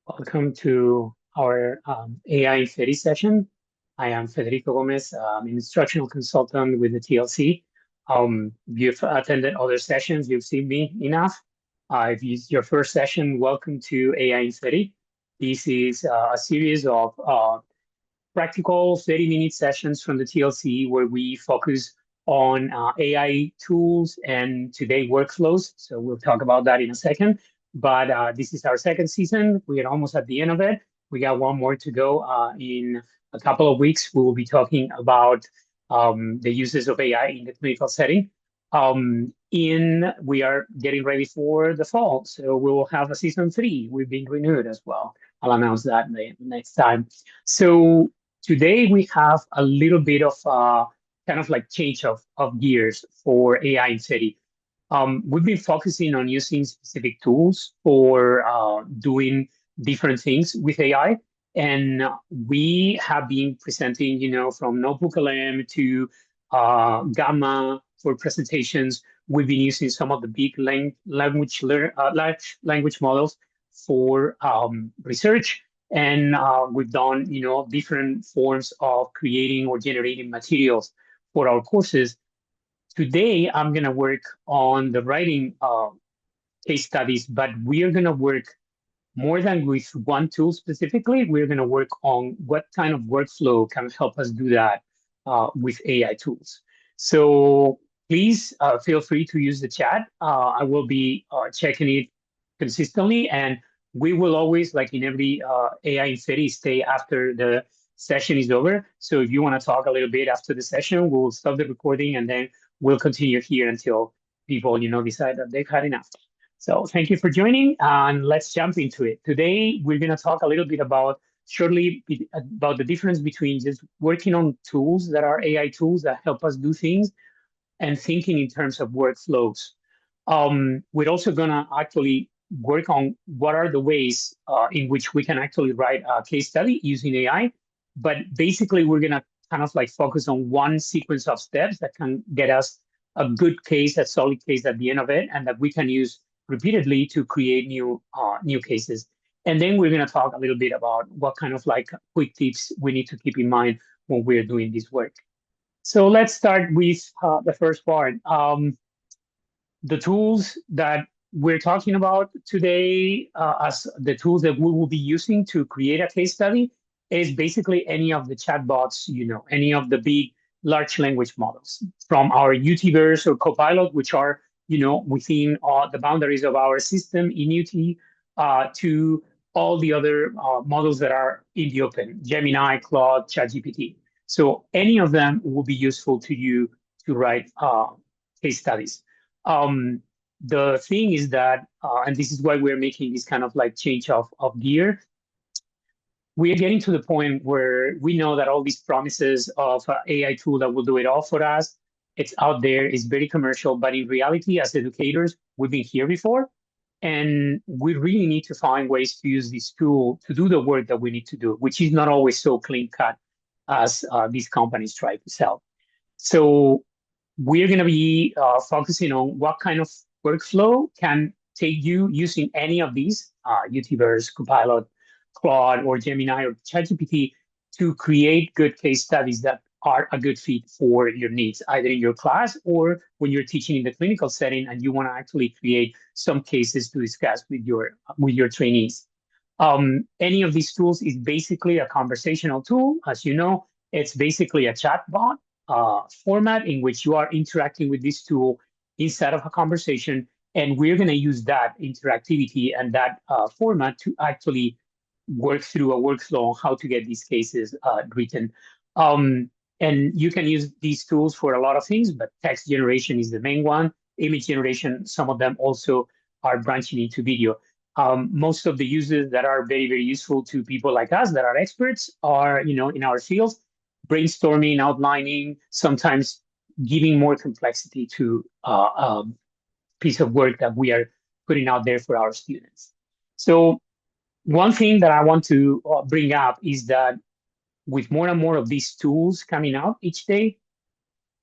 Welcome to our AI study session. I am Federico Gomez. I'm an instructional consultant with the TLC. You've attended other sessions, you've seen me enough. If it's your first session, welcome to AI study. This is a series of practical 30-minute sessions from the TLC where we focus on AI tools and today workflows. So we'll talk about that in a second. But this is our second season. We are almost at the end of it. We got one more to go. In a couple of weeks, we will be talking about the uses of AI in the clinical setting. We are getting ready for the fall, so we will have a season 3. We've been renewed as well. I'll announce that the next time. So today we have a little bit of kind of like change of gears for AI in SETI. We've been focusing on using specific tools for doing different things with AI. And we have been presenting, from Notebook LM to Gamma for presentations. We've been using some of the big large language models for research. And we've done, different forms of creating or generating materials for our courses. Today, I'm going to work on the writing case studies, but we are going to work more than with one tool specifically. We're going to work on what kind of workflow can help us do that with AI tools. So please feel free to use the chat. I will be checking it consistently, and we will always, like in every AI in City, stay after the session is over. So if you want to talk a little bit after the session, we'll stop the recording and then we'll continue here until people, decide that they've had enough. So thank you for joining, and let's jump into it. Today, we're going to talk a little bit about the difference between just working on tools that are AI tools that help us do things and thinking in terms of workflows. We're also going to actually work on what are the ways in which we can actually write a case study using AI. But basically, we're going to kind of like focus on one sequence of steps that can get us a good case, a solid case at the end of it, and that we can use repeatedly to create new cases. And then we're going to talk a little bit about what kind of like quick tips we need to keep in mind when we're doing this work. So let's start with the first part. The tools that we're talking about today as the tools that we will be using to create a case study is basically any of the chatbots, any of the big large language models from our UTverse or Copilot, which are, within the boundaries of our system in UT, to all the other models that are in the open, Gemini, Claude, ChatGPT. So any of them will be useful to you to write case studies. The thing is that, and this is why we're making this kind of like change of gear, we are getting to the point where we know that all these promises of AI tool that will do it all for us, it's out there, it's very commercial, but in reality, as educators, we've been here before, and we really need to find ways to use this tool to do the work that we need to do, which is not always so clean cut as these companies try to sell. So we're going to be focusing on what kind of workflow can take you using any of these, UTverse, Copilot, Claude, or Gemini, or ChatGPT, to create good case studies that are a good fit for your needs, either in your class or when you're teaching in the clinical setting and you want to actually create some cases to discuss with your trainees. Any of these tools is basically a conversational tool. As you know, it's basically a chatbot format in which you are interacting with this tool inside of a conversation. And we're going to use that interactivity and that format to actually work through a workflow on how to get these cases written. And you can use these tools for a lot of things, but text generation is the main one. Image generation, some of them also are branching into video. Most of the uses that are very, very useful to people like us that are experts are, in our fields, brainstorming, outlining, sometimes giving more complexity to a piece of work that we are putting out there for our students. So one thing that I want to bring up is that with more and more of these tools coming out each day,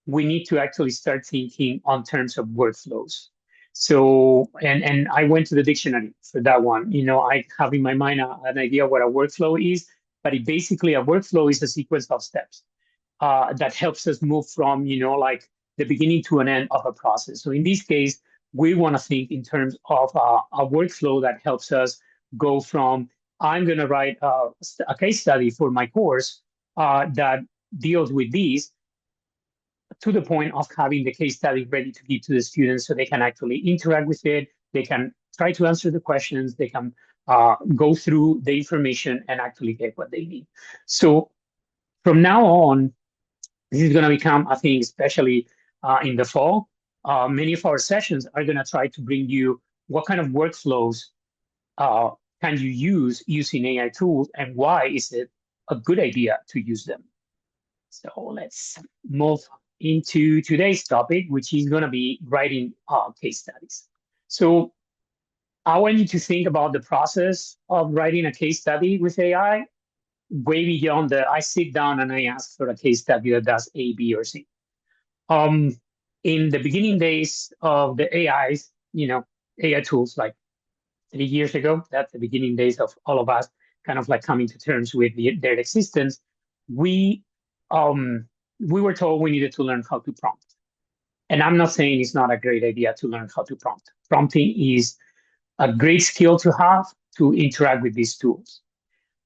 we need to actually start thinking on terms of workflows. So, and I went to the dictionary for that one. I have in my mind an idea what a workflow is, but basically a workflow is a sequence of steps that helps us move from, like the beginning to an end of a process. So in this case, we want to think in terms of a workflow that helps us go from, I'm going to write a case study for my course that deals with these, to the point of having the case study ready to give to the students so they can actually interact with it. They can try to answer the questions. They can go through the information and actually get what they need. So from now on, this is going to become, I think, especially in the fall, many of our sessions are going to try to bring you what kind of workflows uh, can you use using AI tools, and why is it a good idea to use them. So let's move into today's topic, which is going to be writing case studies. So I want you to think about the process of writing a case study with AI way beyond I sit down and I ask for a case study that does A, B, or C. Um, in the beginning days of the AIs, AI tools like 3 years ago, that's the beginning days of all of us kind of like coming to terms with their existence, we um, we were told we needed to learn how to prompt. And I'm not saying it's not a great idea to learn how to prompt. Prompting is a great skill to have to interact with these tools.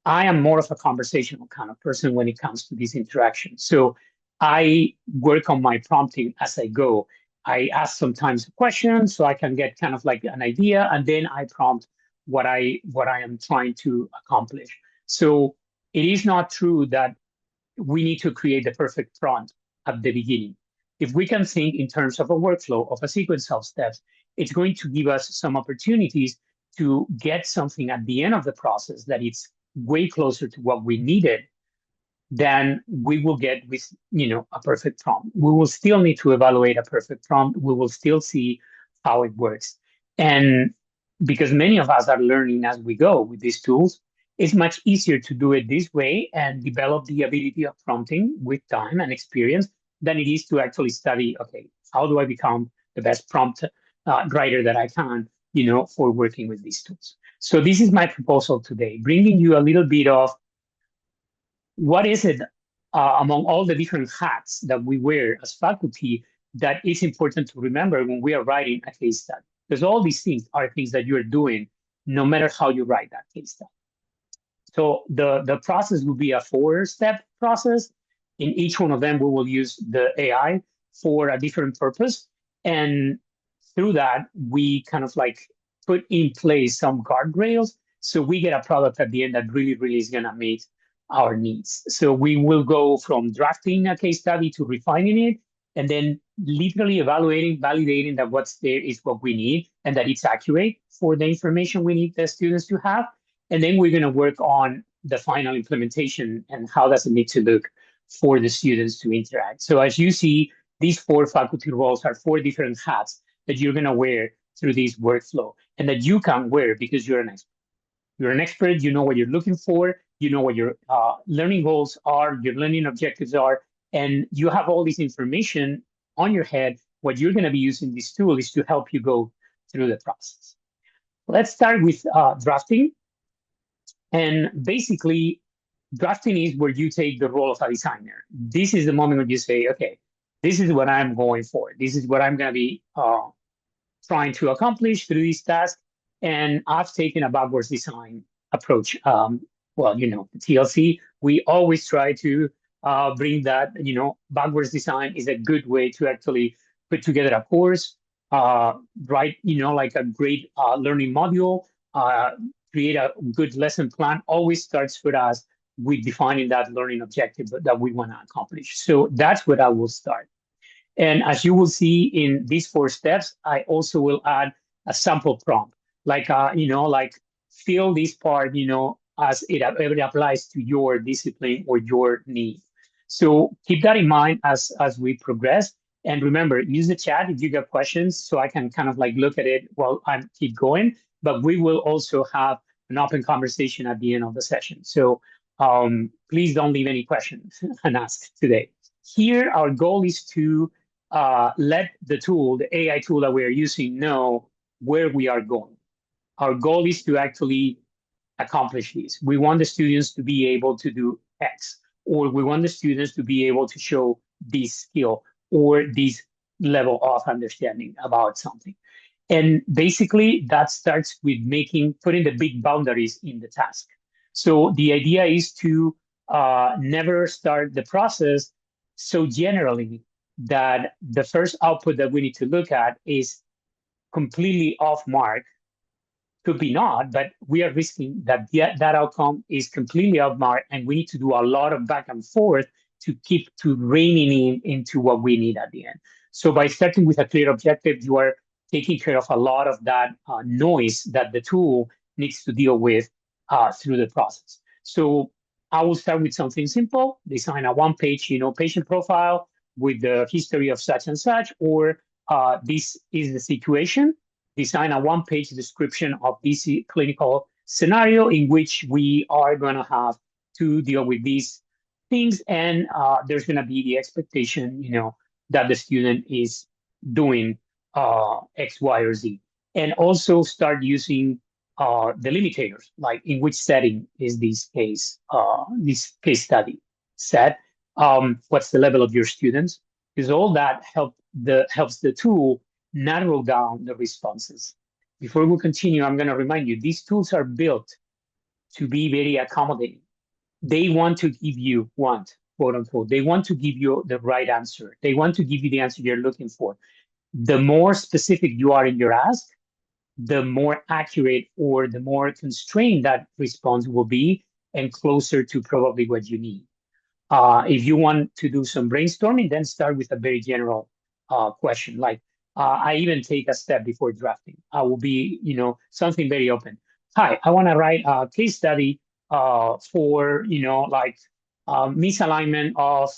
I am more of a conversational kind of person when it comes to these interactions. So I work on my prompting as I go. I ask sometimes a question so I can get kind of like an idea, and then I prompt what I am trying to accomplish. So it is not true that we need to create the perfect prompt at the beginning. If we can think in terms of a workflow, of a sequence of steps, it's going to give us some opportunities to get something at the end of the process that it's way closer to what we needed than we will get with a perfect prompt. We will still need to evaluate a perfect prompt. We will still see how it works. And because many of us are learning as we go with these tools, it's much easier to do it this way and develop the ability of prompting with time and experience than it is to actually study, okay, how do I become the best prompt writer that I can, for working with these tools. So this is my proposal today, bringing you a little bit of what is it among all the different hats that we wear as faculty that is important to remember when we are writing a case study. Because all these things are things that you're doing no matter how you write that case study. So the process will be a 4-step process. In each one of them, we will use the AI for a different purpose. And through that, we kind of like put in place some guardrails so we get a product at the end that really, really is going to meet our needs. So we will go from drafting a case study to refining it, and then literally evaluating, validating that what's there is what we need and that it's accurate for the information we need the students to have. And then we're going to work on the final implementation and how does it need to look for the students to interact. So as you see, these 4 faculty roles are 4 different hats that you're going to wear through this workflow, and that you can wear because you're an expert. You're an expert, you know what you're looking for, you know what your learning goals are, your learning objectives are, and you have all this information on your head. What you're going to be using this tool is to help you go through the process. Let's start with drafting. And basically, drafting is where you take the role of a designer. This is the moment when you say, okay, this is what I'm going for. This is what I'm going to be trying to accomplish through this task. And I've taken a backwards design approach. Well, the TLC, we always try to bring that, backwards design is a good way to actually put together a course, write, like a great learning module, create a good lesson plan. Always starts with us with defining that learning objective that we want to accomplish. So that's what I will start. And as you will see in these 4 steps, I also will add a sample prompt, like, like fill this part, as it applies to your discipline or your need. So keep that in mind as we progress. And remember, use the chat if you got questions so I can kind of like look at it while I keep going. But we will also have an open conversation at the end of the session. So please don't leave any questions unasked today. Here, our goal is to let the tool, the AI tool that we are using, know where we are going. Our goal is to actually accomplish this. We want the students to be able to do X, or we want the students to be able to show this skill or this level of understanding about something. And basically, that starts with putting the big boundaries in the task. So the idea is to never start the process so generally that the first output that we need to look at is completely off mark. Could be not, but we are risking that that outcome is completely off mark, and we need to do a lot of back and forth to keep to reining in into what we need at the end. So by starting with a clear objective, you are taking care of a lot of that noise that the tool needs to deal with through the process. So I will start with something simple: design a one-page, patient profile with the history of such and such, or this is the situation. Design a one-page description of this clinical scenario in which we are going to have to deal with these things, and there's going to be the expectation, that the student is doing X, Y, or Z, and also start using the limitators, like in which setting is this case study set, what's the level of your students, because all that helps the tool narrow down the responses. Before we continue, I'm going to remind you, these tools are built to be very accommodating. They want to give you, quote unquote, they want to give you the right answer. They want to give you the answer you're looking for. The more specific you are in your ask, the more accurate or the more constrained that response will be and closer to probably what you need. If you want to do some brainstorming, then start with a very general question. Like, I even take a step before drafting. I will be, something very open. Hi, I want to write a case study for, misalignment of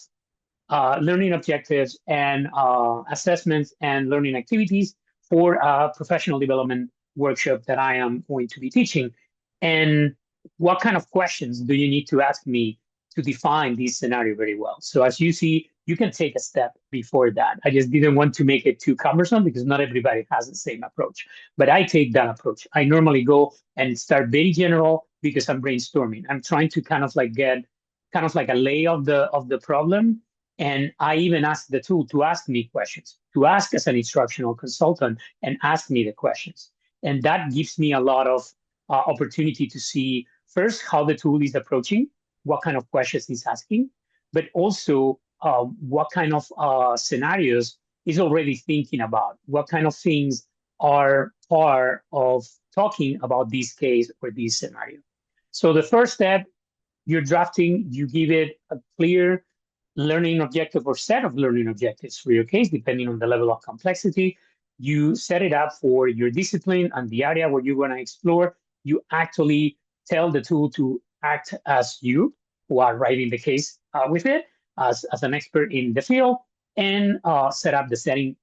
learning objectives and assessments and learning activities for a professional development workshop that I am going to be teaching. And what kind of questions do you need to ask me to define this scenario very well? So as you see, you can take a step before that. I just didn't want to make it too cumbersome because not everybody has the same approach. But I take that approach. I normally go and start very general because I'm brainstorming. I'm trying to kind of like get kind of like a lay of the problem. And I even ask the tool to ask me questions, to ask as an instructional consultant and ask me the questions. And that gives me a lot of opportunity to see first how the tool is approaching, what kind of questions it's asking, but also what kind of scenarios is already thinking about, what kind of things are part of talking about this case or this scenario. So the first step, you're drafting, you give it a clear learning objective or set of learning objectives for your case, depending on the level of complexity. You set it up for your discipline and the area where you're going to explore. You actually tell the tool to act as you, who are writing the case with it, as an expert in the field, and set up the setting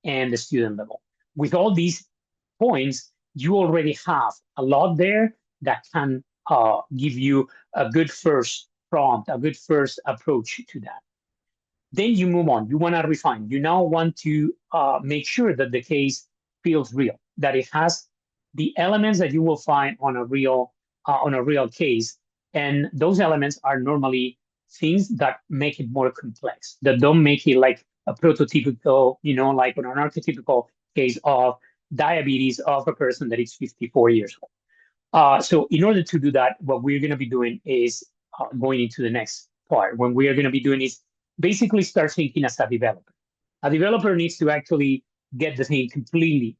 and the student level. With all these points, you already have a lot there that can give you a good first prompt, a good first approach to that. Then you move on. You want to refine. You now want to make sure that the case feels real, that it has the elements that you will find on a real case, and those elements are normally things that make it more complex, that don't make it like a prototypical, like an archetypical case of diabetes of a person that is 54 years old. So in order to do that, what we're going to be doing is going into the next part. When we are going to be doing is basically start thinking as a developer. A developer needs to actually get the thing completely,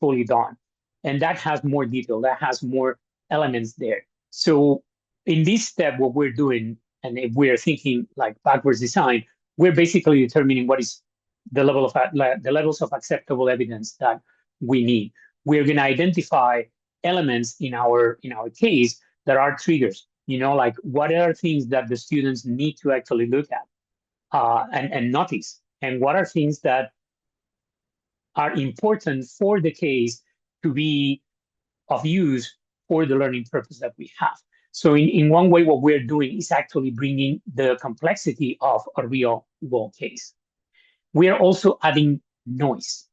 fully done. And that has more detail, that has more elements there. So in this step, what we're doing, and if we're thinking like backwards design, we're basically determining what is the levels of acceptable evidence that we need. We're going to identify elements in our case that are triggers. Like what are things that the students need to actually look at and notice, and what are things that are important for the case to be of use for the learning purpose that we have. So in one way, what we're doing is actually bringing the complexity of a real world case. We are also adding noise.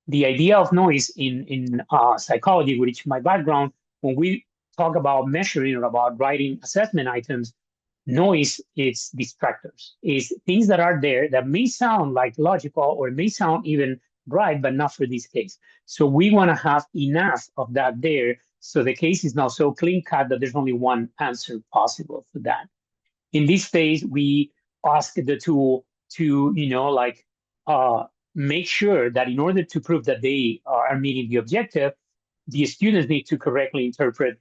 The idea of noise in psychology, which is my background, when we talk about measuring or about writing assessment items, noise is distractors, is things that are there that may sound like logical or may sound even right, but not for this case. So we want to have enough of that there so the case is not so clean cut that there's only one answer possible for that. In this phase, we ask the tool to, uh, make sure that in order to prove that they are meeting the objective, the students need to correctly interpret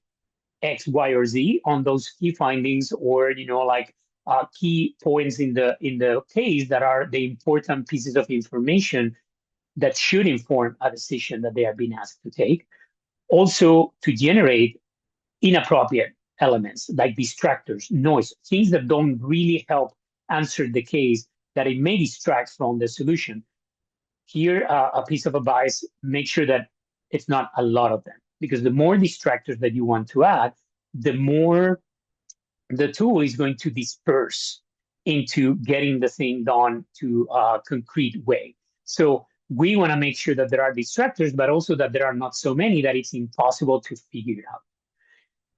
X, Y, or Z on those key findings, or key points in the case that are the important pieces of information that should inform a decision that they are being asked to take. Also, to generate inappropriate elements like distractors, noise, things that don't really help answer the case, that it may distract from the solution. Here, a piece of advice: make sure that it's not a lot of them, because the more distractors that you want to add, the more the tool is going to disperse into getting the thing done to a concrete way. So we want to make sure that there are distractors, but also that there are not so many that it's impossible to figure it out.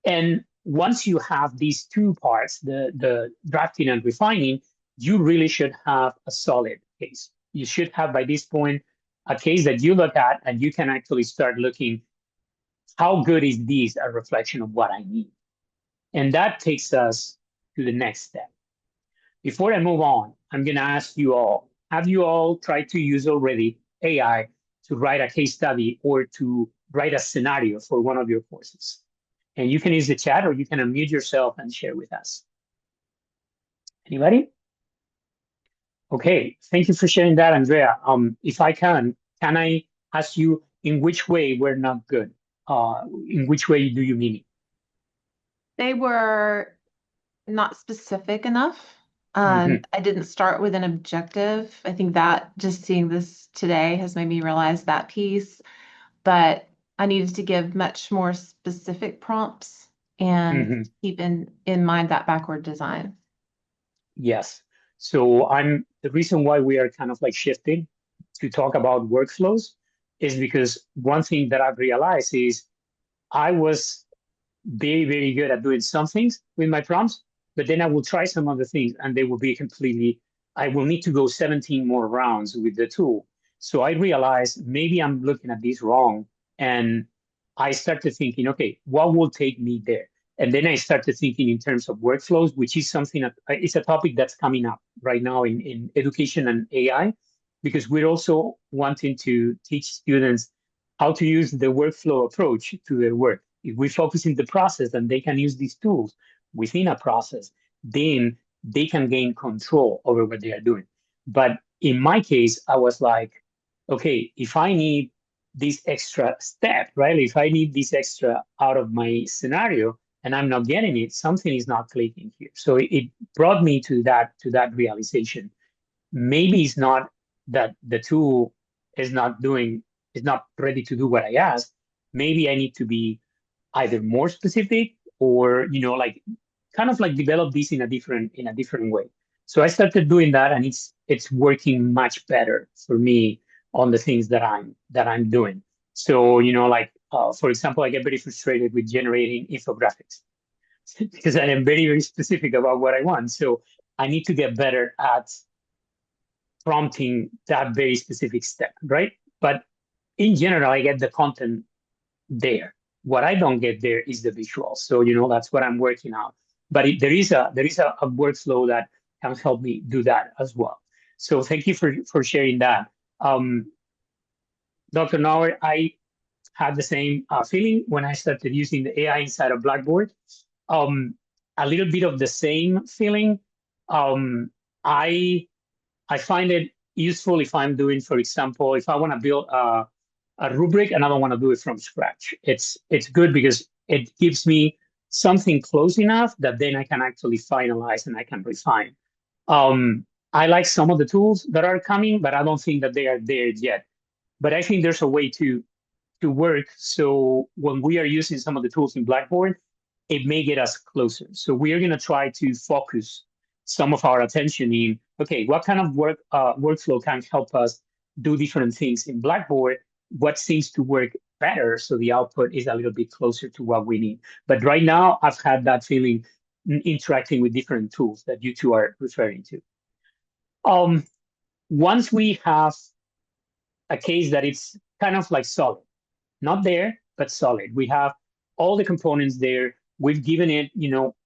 And once you have these two parts, the drafting and refining, you really should have a solid case. You should have, by this point, a case that you look at and you can actually start looking, how good is this a reflection of what I need? And that takes us to the next step. Before I move on, I'm going to ask you all, have you all tried to use already AI to write a case study or to write a scenario for one of your courses? And you can use the chat or you can unmute yourself and share with us. Anybody? Okay, thank you for sharing that, Andrea. If I can I ask you in which way we're not good? In which way do you mean it? They were not specific enough. Mm-hmm. I didn't start with an objective. I think that just seeing this today has made me realize that piece, but I needed to give much more specific prompts and Mm-hmm. keep in mind that backward design. Yes. So the reason why we are kind of like shifting to talk about workflows is because one thing that I've realized is I was very, very good at doing some things with my prompts, but then I will try some other things and they will be completely, I will need to go 17 more rounds with the tool. So I realized maybe I'm looking at this wrong. And I started thinking, okay, what will take me there? And then I started thinking in terms of workflows, which is something that it's a topic that's coming up right now in education and AI, because we're also wanting to teach students how to use the workflow approach to their work. If we focus in the process and they can use these tools within a process, then they can gain control over what they are doing. But in my case, I was like, okay, if I need this extra step, right? If I need this extra out of my scenario and I'm not getting it, something is not clicking here. So it brought me to that realization. Maybe it's not that the tool is not ready to do what I asked. Maybe I need to be either more specific or like kind of like develop this in a different way. So I started doing that, and it's working much better for me on the things that I'm doing. So for example, I get very frustrated with generating infographics because I am very, very specific about what I want. So I need to get better at prompting that very specific step, right? But in general, I get the content there. What I don't get there is the visuals. So that's what I'm working on. But there is a workflow that can help me do that as well. So thank you for sharing that. Dr. Nauer, I had the same feeling when I started using the AI inside of Blackboard. A little bit of the same feeling. I I find it useful if I'm doing, for example, if I want to build a rubric and I don't want to do it from scratch. It's good because it gives me something close enough that then I can actually finalize and I can refine. I like some of the tools that are coming, but I don't think that they are there yet. But I think there's a way to work. So when we are using some of the tools in Blackboard, it may get us closer. So we are going to try to focus some of our attention in okay, what kind of workflow can help us do different things in Blackboard? What seems to work better so the output is a little bit closer to what we need? But right now, I've had that feeling interacting with different tools that you two are referring to. Once we have a case that it's kind of like solid, not there, but solid. We have all the components there. We've given it,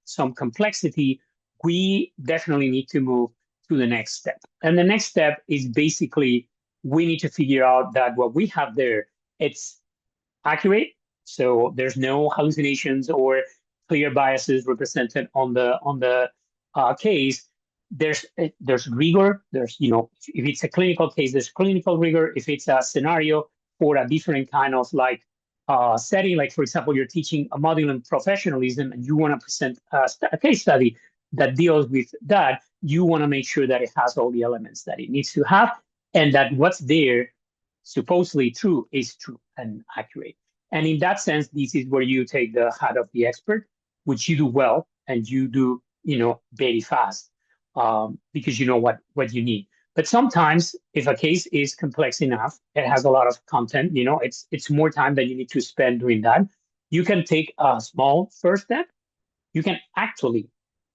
some complexity. We definitely need to move to the next step. And the next step is basically we need to figure out that what we have there, it's accurate. So there's no hallucinations or clear biases represented on the case. There's rigor. There's if it's a clinical case, there's clinical rigor. If it's a scenario for a different kind of like setting, like for example, you're teaching a module in professionalism and you want to present a case study that deals with that, you want to make sure that it has all the elements that it needs to have and that what's there supposedly true is true and accurate. And in that sense, this is where you take the hat of the expert, which you do well and you do, very fast because you know what you need. But sometimes if a case is complex enough, it has a lot of content, it's more time that you need to spend doing that. You can take a small first step. You can actually,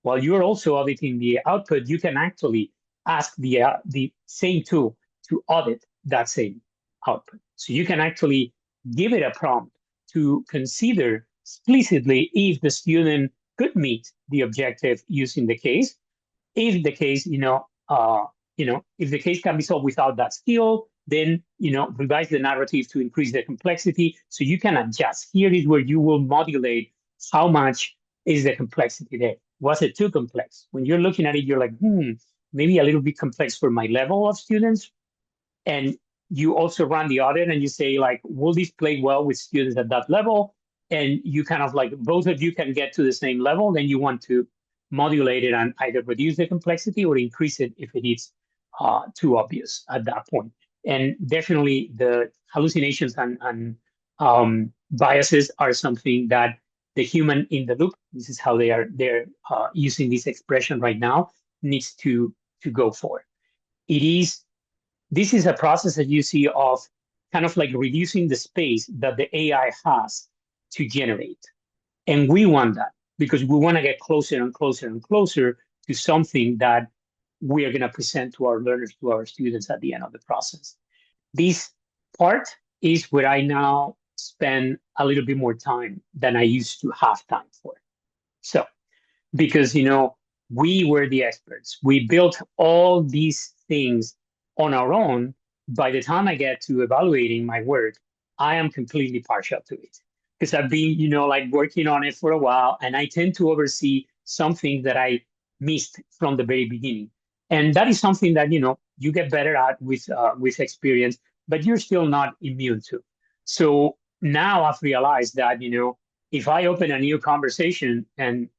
while you're also auditing the output, you can actually ask the same tool to audit that same output. So you can actually give it a prompt to consider explicitly if the student could meet the objective using the case. If the case, if the case can be solved without that skill, then revise the narrative to increase the complexity. So you can adjust. Here is where you will modulate how much is the complexity there. Was it too complex? When you're looking at it, you're like, maybe a little bit complex for my level of students. And you also run the audit and you say, like, will this play well with students at that level? And you kind of like both of you can get to the same level. Then you want to modulate it and either reduce the complexity or increase it if it is too obvious at that point. And definitely the hallucinations and biases are something that the human in the loop, this is how they're using this expression right now, needs to go for. This is a process that you see of kind of like reducing the space that the AI has to generate. And we want that because we want to get closer and closer and closer to something that we are going to present to our learners, to our students at the end of the process. This part is where I now spend a little bit more time than I used to have time for. So, because, we were the experts. We built all these things on our own. By the time I get to evaluating my work, I am completely partial to it because I've been, like working on it for a while, and I tend to oversee something that I missed from the very beginning. And that is something that, you get better at with experience, but you're still not immune to. So now I've realized that, if I open a new conversation and,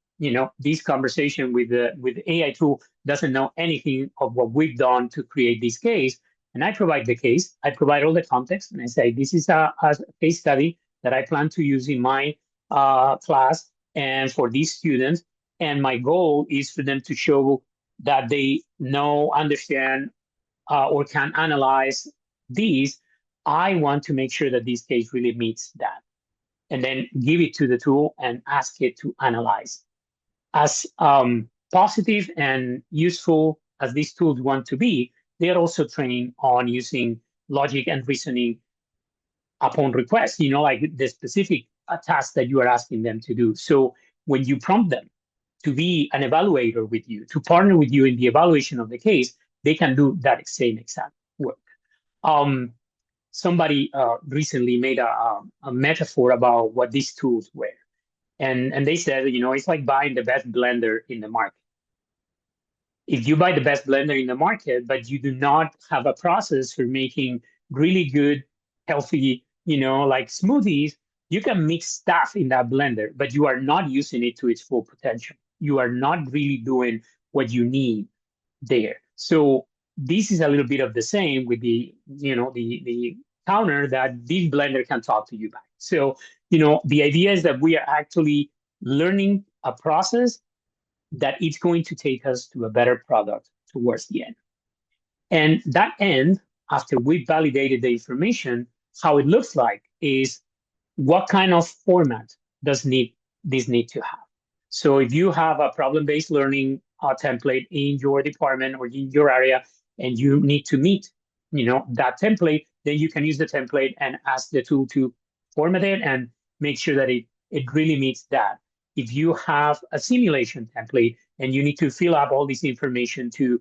this conversation with the AI tool doesn't know anything of what we've done to create this case, and I provide the case, I provide all the context, and I say, this is a case study that I plan to use in my class and for these students. And my goal is for them to show that they know, understand, or can analyze these. I want to make sure that this case really meets that. And then give it to the tool and ask it to analyze. As positive and useful as these tools want to be, they are also trained on using logic and reasoning upon request, like the specific task that you are asking them to do. So when you prompt them to be an evaluator with you, to partner with you in the evaluation of the case, they can do that same exact work. Somebody recently made a metaphor about what these tools were. And they said, it's like buying the best blender in the market. If you buy the best blender in the market, but you do not have a process for making really good, healthy, like smoothies, you can mix stuff in that blender, but you are not using it to its full potential. You are not really doing what you need there. So this is a little bit of the same with the counter that this blender can talk to you back. So, the idea is that we are actually learning a process that it's going to take us to a better product towards the end. And that end, after we validated the information, how it looks like is what kind of format does this need to have. So if you have a problem-based learning template in your department or in your area, and you need to meet, that template, then you can use the template and ask the tool to format it and make sure that it really meets that. If you have a simulation template and you need to fill up all this information to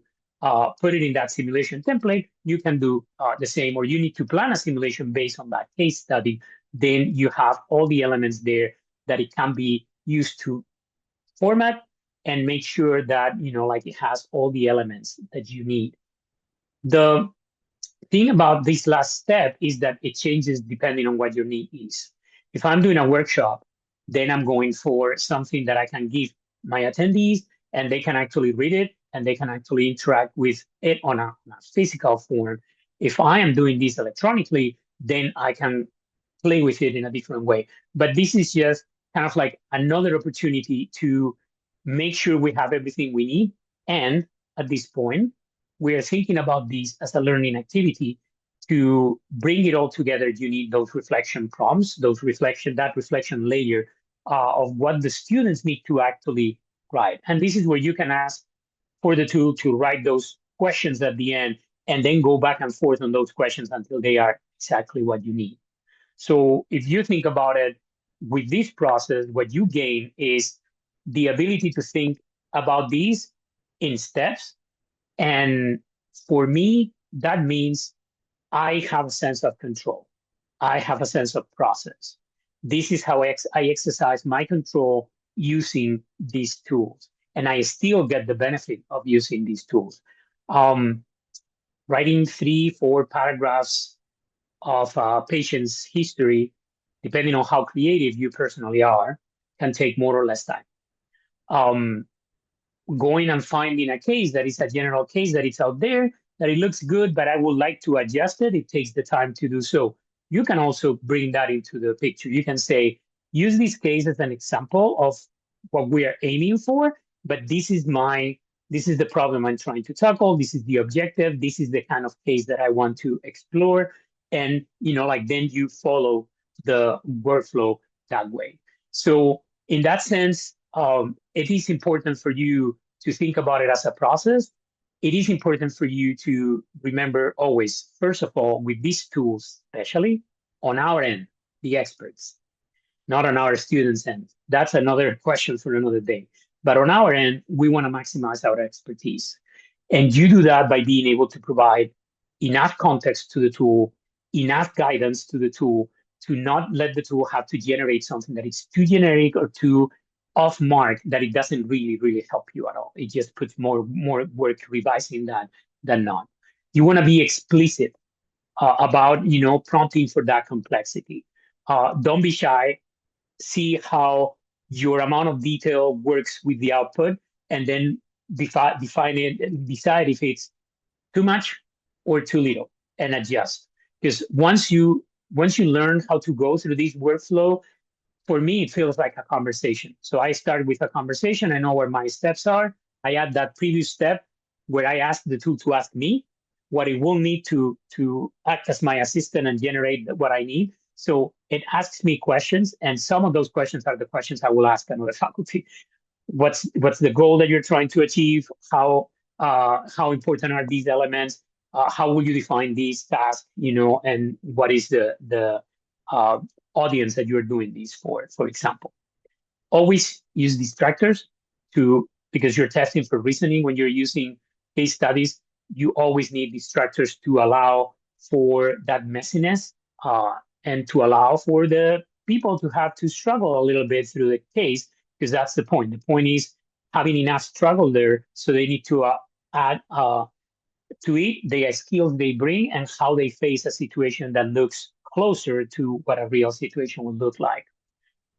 put it in that simulation template, you can do the same, or you need to plan a simulation based on that case study, then you have all the elements there that it can be used to format and make sure that, like it has all the elements that you need. The thing about this last step is that it changes depending on what your need is. If I'm doing a workshop, then I'm going for something that I can give my attendees and they can actually read it and they can actually interact with it on a physical form. If I am doing this electronically, then I can play with it in a different way. But this is just kind of like another opportunity to make sure we have everything we need. And at this point, we are thinking about this as a learning activity. To bring it all together, you need those reflection prompts, that reflection layer of what the students need to actually write. And this is where you can ask for the tool to write those questions at the end and then go back and forth on those questions until they are exactly what you need. So if you think about it, with this process, what you gain is the ability to think about these in steps. And for me, that means I have a sense of control. I have a sense of process. This is how I exercise my control using these tools. And I still get the benefit of using these tools. Writing 3-4 paragraphs of a patient's history, depending on how creative you personally are, can take more or less time. Going and finding a case that is a general case that is out there, that it looks good, but I would like to adjust it, it takes the time to do so. You can also bring that into the picture. You can say, use this case as an example of what we are aiming for, but this is the problem I'm trying to tackle. This is the objective. This is the kind of case that I want to explore. And, then you follow the workflow that way. So in that sense, it is important for you to think about it as a process. It is important for you to remember always, first of all, with these tools, especially on our end, the experts, not on our students' end. That's another question for another day. But on our end, we want to maximize our expertise. And you do that by being able to provide enough context to the tool, enough guidance to the tool, to not let the tool have to generate something that is too generic or too off mark, that it doesn't really help you at all. It just puts more work revising that than not. You want to be explicit about prompting for that complexity. Don't be shy. See how your amount of detail works with the output, and then define it and decide if it's too much or too little, and adjust. Because once you learn how to go through this workflow, for me, it feels like a conversation. So I start with a conversation. I know where my steps are. I add that previous step where I ask the tool to ask me what it will need to act as my assistant and generate what I need. So it asks me questions, and some of those questions are the questions I will ask another faculty. What's the goal that you're trying to achieve? How important are these elements? How will you define these tasks? And what is the audience that you're doing these for example. Always use distractors because you're testing for reasoning. When you're using case studies, you always need distractors to allow for that messiness and to allow for the people to have to struggle a little bit through the case, because that's the point. The point is having enough struggle there, so they need to add to it the skills they bring and how they face a situation that looks closer to what a real situation would look like.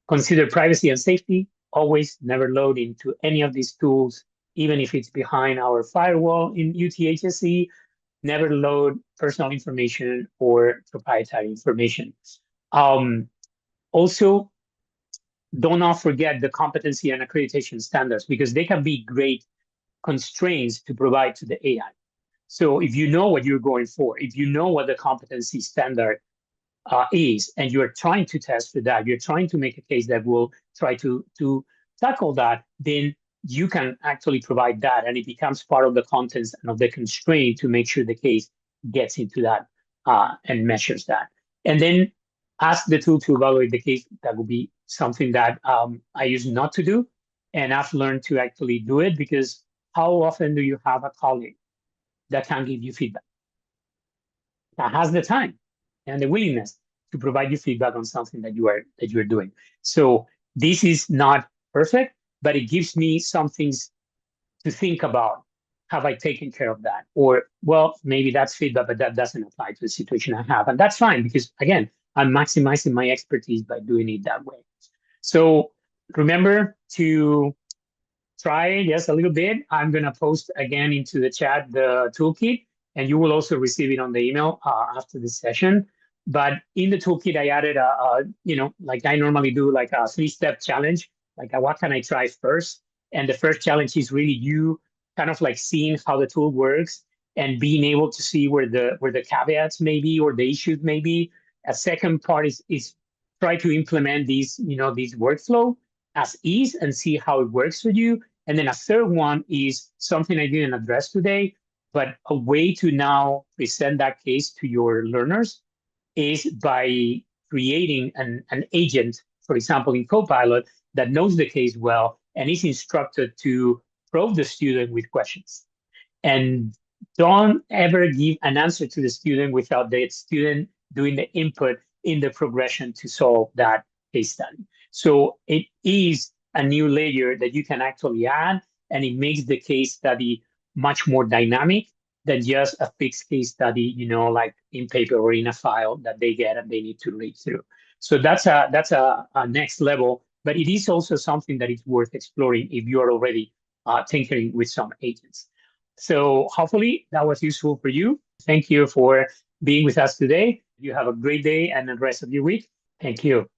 Consider privacy and safety. Always never load into any of these tools, even if it's behind our firewall in UTHSC. Never load personal information or proprietary information. Also, do not forget the competency and accreditation standards, because they can be great constraints to provide to the AI. So if you know what you're going for, if you know what the competency standard is, and you're trying to test for that, you're trying to make a case that will try to tackle that, then you can actually provide that, and it becomes part of the contents and of the constraint to make sure the case gets into that and measures that. And then ask the tool to evaluate the case. That will be something that I used not to do, and I've learned to actually do it, because how often do you have a colleague that can give you feedback, that has the time and the willingness to provide you feedback on something that you are doing? So this is not perfect, but it gives me some things to think about. Have I taken care of that? Or, well, maybe that's feedback, but that doesn't apply to the situation I have. And that's fine, because again, I'm maximizing my expertise by doing it that way. So remember to try just a little bit. I'm going to post again into the chat the toolkit, and you will also receive it on the email after this session. But in the toolkit, I added like I normally do, like a 3-step challenge. Like, what can I try first? And the first challenge is really you kind of like seeing how the tool works and being able to see where the caveats may be or the issues may be. A second part is try to implement these workflow as is and see how it works for you. And then a third one is something I didn't address today, but a way to now present that case to your learners is by creating an agent, for example, in Copilot, that knows the case well and is instructed to probe the student with questions. And don't ever give an answer to the student without the student doing the input in the progression to solve that case study. So it is a new layer that you can actually add, and it makes the case study much more dynamic than just a fixed case study, like in paper or in a file that they get and they need to read through. So that's a next level, but it is also something that is worth exploring if you are already tinkering with some agents. So hopefully that was useful for you. Thank you for being with us today. You have a great day and the rest of your week. Thank you.